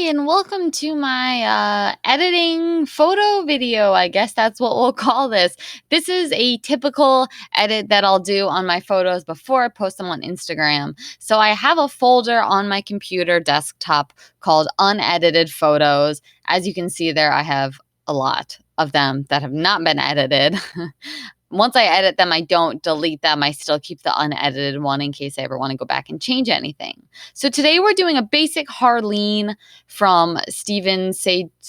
Hi, and welcome to my editing photo video. I guess that's what we'll call this. This is a typical edit that I'll do on my photos before I post them on Instagram. So I have a folder on my computer desktop called Unedited Photos. As you can see there, I have a lot of them that have not been edited. Once I edit them, I don't delete them. I still keep the unedited one in case I ever want to go back and change anything. So today we're doing a basic Harleen from Stephen Sejic,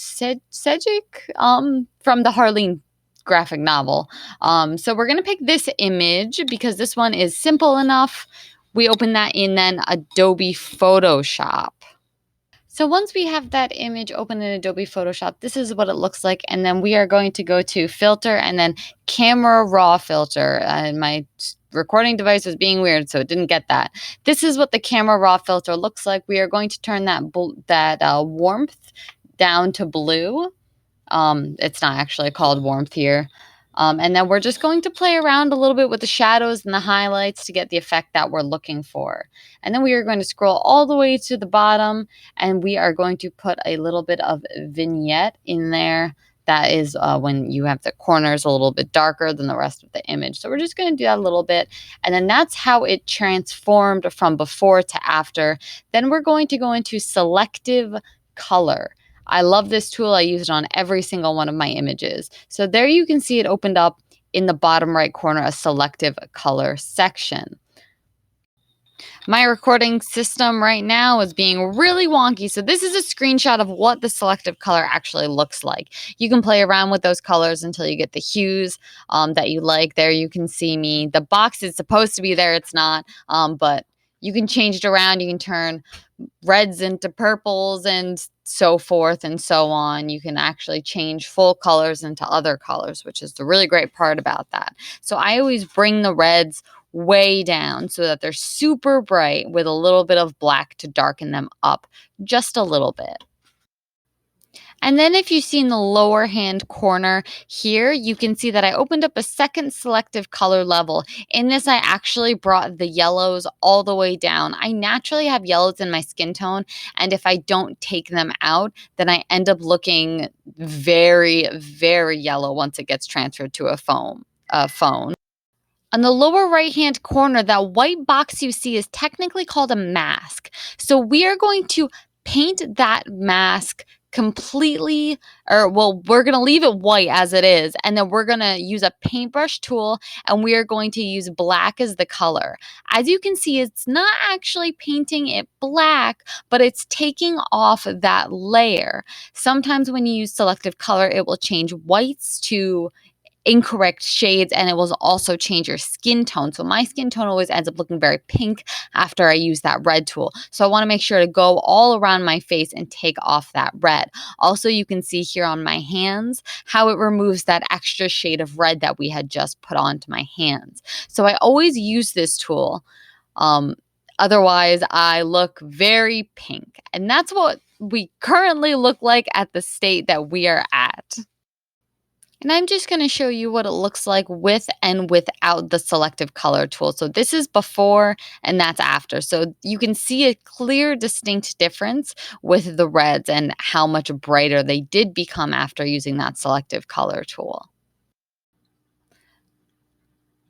from the Harleen graphic novel. So we're going to pick this image because this one is simple enough. We open that in then Adobe Photoshop. So once we have that image open in Adobe Photoshop, this is what it looks like. And then we are going to go to filter and then camera raw filter. And my recording device was being weird, so it didn't get that. This is what the camera raw filter looks like. We are going to turn that warmth down to blue. It's not actually called warmth here. And then we're just going to play around a little bit with the shadows and the highlights to get the effect that we're looking for. And then we are going to scroll all the way to the bottom and we are going to put a little bit of vignette in there. That is when you have the corners a little bit darker than the rest of the image. So we're just going to do that a little bit. And then that's how it transformed from before to after. Then we're going to go into selective color. I love this tool. I use it on every single one of my images. So there you can see it opened up in the bottom right corner, a selective color section. My recording system right now is being really wonky. So this is a screenshot of what the selective color actually looks like. You can play around with those colors until you get the hues that you like. There you can see me. The box is supposed to be there. It's not, but you can change it around. You can turn reds into purples and so forth and so on. You can actually change full colors into other colors, which is the really great part about that. So I always bring the reds way down so that they're super bright with a little bit of black to darken them up just a little bit. And then if you see in the lower hand corner here, you can see that I opened up a second selective color level. In this, I actually brought the yellows all the way down. I naturally have yellows in my skin tone, and if I don't take them out, then I end up looking very, very yellow once it gets transferred to a phone. On the lower right-hand corner, that white box you see is technically called a mask. So we are going to paint that mask completely, we're going to leave it white as it is, and then we're going to use a paintbrush tool, and we are going to use black as the color. As you can see, it's not actually painting it black, but it's taking off that layer. Sometimes when you use selective color, it will change whites to incorrect shades, and it will also change your skin tone. So my skin tone always ends up looking very pink after I use that red tool. So I want to make sure to go all around my face and take off that red. Also, you can see here on my hands how it removes that extra shade of red that we had just put onto my hands. So I always use this tool. Otherwise, I look very pink. And that's what we currently look like at the state that we are at. And I'm just going to show you what it looks like with and without the selective color tool. So this is before and that's after. So you can see a clear, distinct difference with the reds and how much brighter they did become after using that selective color tool.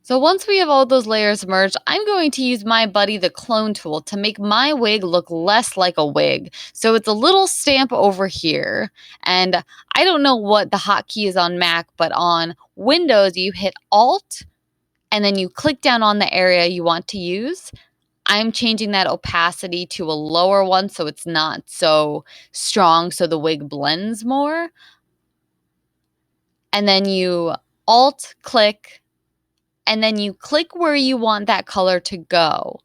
So once we have all those layers merged, I'm going to use my buddy, the clone tool, to make my wig look less like a wig. So it's a little stamp over here. And I don't know what the hotkey is on Mac, but on Windows, you hit Alt, and then you click down on the area you want to use. I'm changing that opacity to a lower one so it's not so strong, so the wig blends more. And then you Alt click, and then you click where you want that color to go.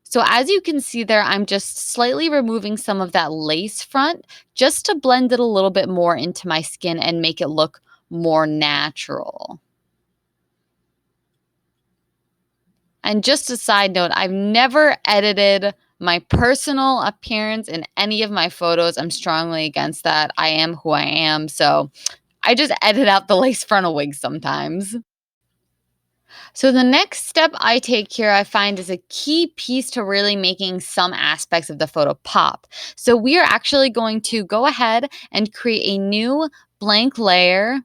So as you can see there, I'm just slightly removing some of that lace front just to blend it a little bit more into my skin and make it look more natural. And just a side note, I've never edited my personal appearance in any of my photos. I'm strongly against that. I am who I am, so I just edit out the lace frontal wig sometimes. So the next step I take here, I find, is a key piece to really making some aspects of the photo pop. So we are actually going to go ahead and create a new blank layer.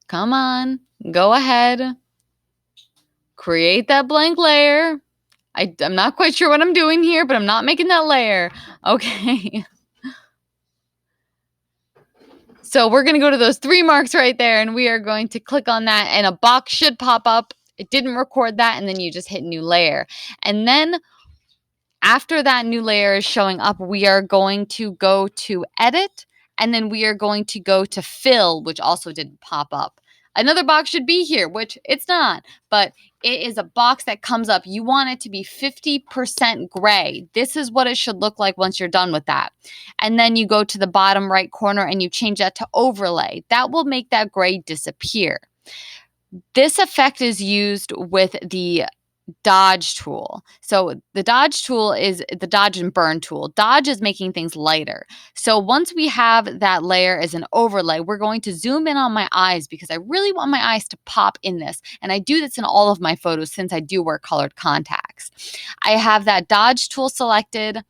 Come on, go ahead, create that blank layer. I'm not quite sure what I'm doing here, but I'm not making that layer. Okay. So we're going to go to those 3 marks right there, and we are going to click on that, and a box should pop up. It didn't record that, and then you just hit new layer. And then after that new layer is showing up, we are going to go to edit, and then we are going to go to fill, which also didn't pop up. Another box should be here, which it's not, but it is a box that comes up. You want it to be 50% gray. This is what it should look like once you're done with that. And then you go to the bottom right corner and you change that to overlay. That will make that gray disappear. This effect is used with the dodge tool. So the dodge tool is the dodge and burn tool. Dodge is making things lighter. So once we have that layer as an overlay, we're going to zoom in on my eyes because I really want my eyes to pop in this. And I do this in all of my photos since I do wear colored contacts. I have that dodge tool selected,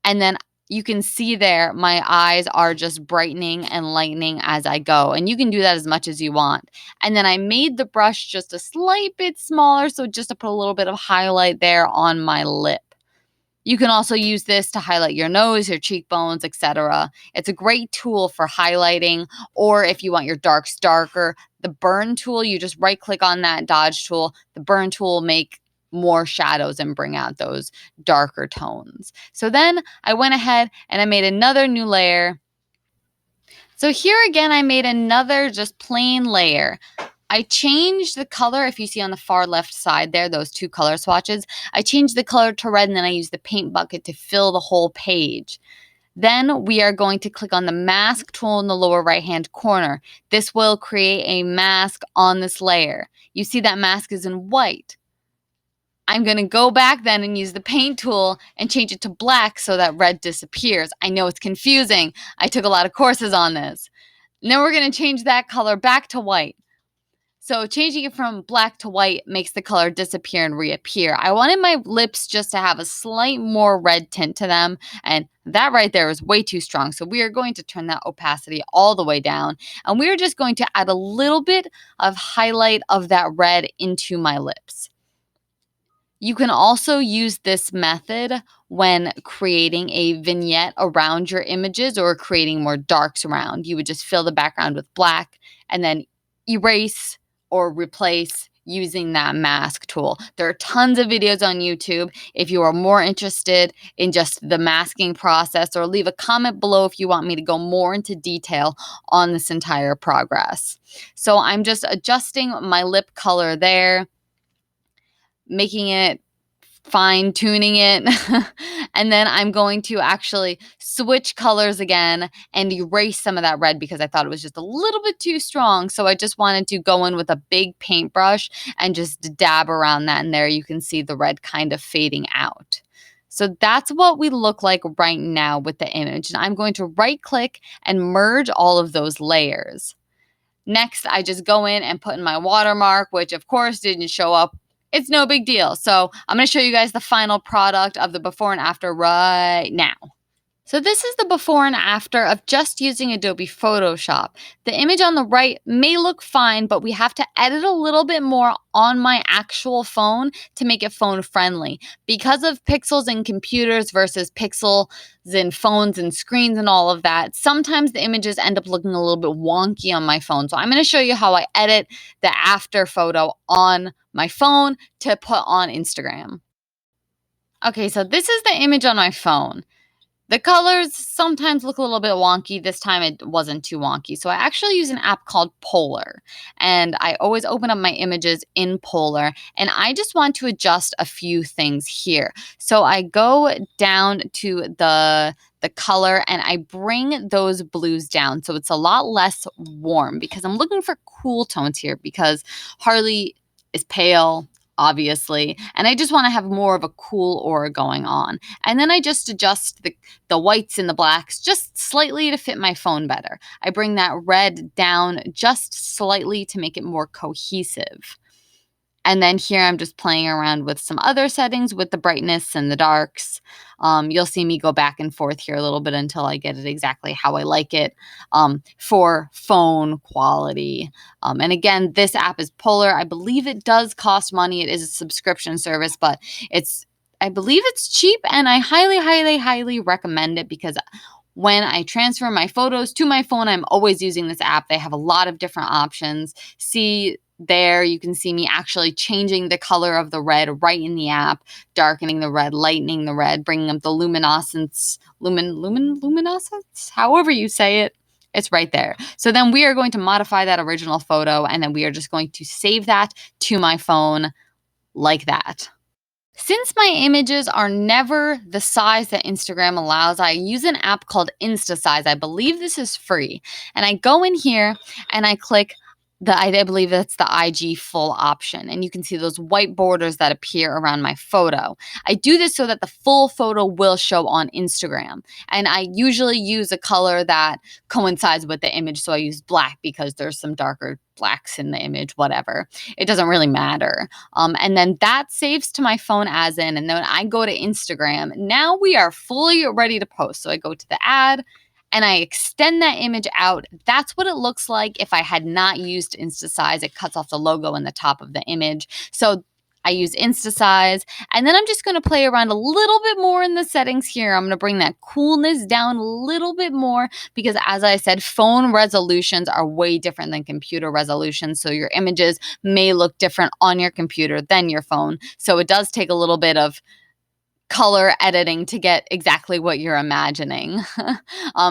and then you can see there my eyes are just brightening and lightening as I go. And you can do that as much as you want. And then I made the brush just a slight bit smaller, so just to put a little bit of highlight there on my lip. You can also use this to highlight your nose, your cheekbones, etc. It's a great tool for highlighting, or if you want your darks darker, the burn tool, you just right click on that dodge tool. The burn tool will make more shadows and bring out those darker tones. So then I went ahead and I made another new layer. So here again, I made another just plain layer. I changed the color. If you see on the far left side there, those 2 color swatches, I changed the color to red, and then I used the paint bucket to fill the whole page. Then we are going to click on the mask tool in the lower right hand corner. This will create a mask on this layer. You see that mask is in white. I'm going to go back then and use the paint tool and change it to black so that red disappears. I know it's confusing. I took a lot of courses on this. Now we're going to change that color back to white. So changing it from black to white makes the color disappear and reappear. I wanted my lips just to have a slight more red tint to them, and that right there is way too strong. So we are going to turn that opacity all the way down, and we are just going to add a little bit of highlight of that red into my lips. You can also use this method when creating a vignette around your images or creating more darks around. You would just fill the background with black and then erase or replace using that mask tool. There are tons of videos on YouTube if you are more interested in just the masking process, or leave a comment below if you want me to go more into detail on this entire progress. So I'm just adjusting my lip color there, making it, fine tuning it. And then I'm going to actually switch colors again and erase some of that red because I thought it was just a little bit too strong. So I just wanted to go in with a big paintbrush and just dab around that. And there you can see the red kind of fading out. So that's what we look like right now with the image. And I'm going to right click and merge all of those layers. Next, I just go in and put in my watermark, which of course didn't show up. It's no big deal. So I'm going to show you guys the final product of the before and after right now. So this is the before and after of just using Adobe Photoshop. The image on the right may look fine, but we have to edit a little bit more on my actual phone to make it phone friendly. Because of pixels in computers versus pixels in phones and screens and all of that, sometimes the images end up looking a little bit wonky on my phone. So I'm going to show you how I edit the after photo on my phone to put on Instagram. Okay, so this is the image on my phone. The colors sometimes look a little bit wonky. This time it wasn't too wonky. So I actually use an app called Polar, and I always open up my images in Polar, and I just want to adjust a few things here. So I go down to the color and I bring those blues down so it's a lot less warm because I'm looking for cool tones here because Harley is pale. obviously, and I just want to have more of a cool aura going on. And then I just adjust the whites and the blacks just slightly to fit my phone better. I bring that red down just slightly to make it more cohesive. And then here I'm just playing around with some other settings with the brightness and the darks. You'll see me go back and forth here a little bit until I get it exactly how I like it for phone quality. And again, this app is Polar. I believe it does cost money. It is a subscription service, but I believe it's cheap, and I highly, highly, highly recommend it because when I transfer my photos to my phone, I'm always using this app. They have a lot of different options. See there, you can see me actually changing the color of the red right in the app, darkening the red, lightening the red, bringing up the luminescence, luminescence, however you say it. It's right there. So then we are going to modify that original photo, and then we are just going to save that to my phone like that. Since my images are never the size that Instagram allows, I use an app called InstaSize. I believe this is free. And I go in here and I click I believe that's the IG full option. And you can see those white borders that appear around my photo. I do this so that the full photo will show on Instagram. And I usually use a color that coincides with the image. So I use black because there's some darker blacks in the image, whatever. It doesn't really matter. And then that saves to my phone as in, and then I go to Instagram. Now we are fully ready to post. So I go to the ad and I extend that image out. That's what it looks like if I had not used InstaSize. It cuts off the logo in the top of the image. So I use InstaSize, and then I'm just going to play around a little bit more in the settings here. I'm going to bring that coolness down a little bit more because, as I said, phone resolutions are way different than computer resolutions. So your images may look different on your computer than your phone. So it does take a little bit of color editing to get exactly what you're imagining.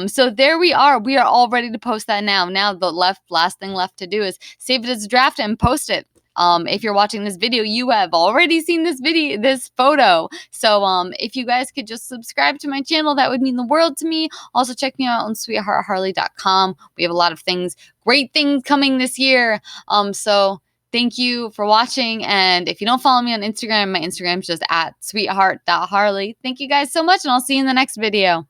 So there we are. We are all ready to post that now. Now the last thing left to do is save it as a draft and post it. If you're watching this video, you have already seen this photo. So if you guys could just subscribe to my channel, that would mean the world to me. Also check me out on sweetheartharley.com. We have a lot of great things coming this year. So thank you for watching. And if you don't follow me on Instagram, my Instagram is just at sweetheart.harley. Thank you guys so much, and I'll see you in the next video.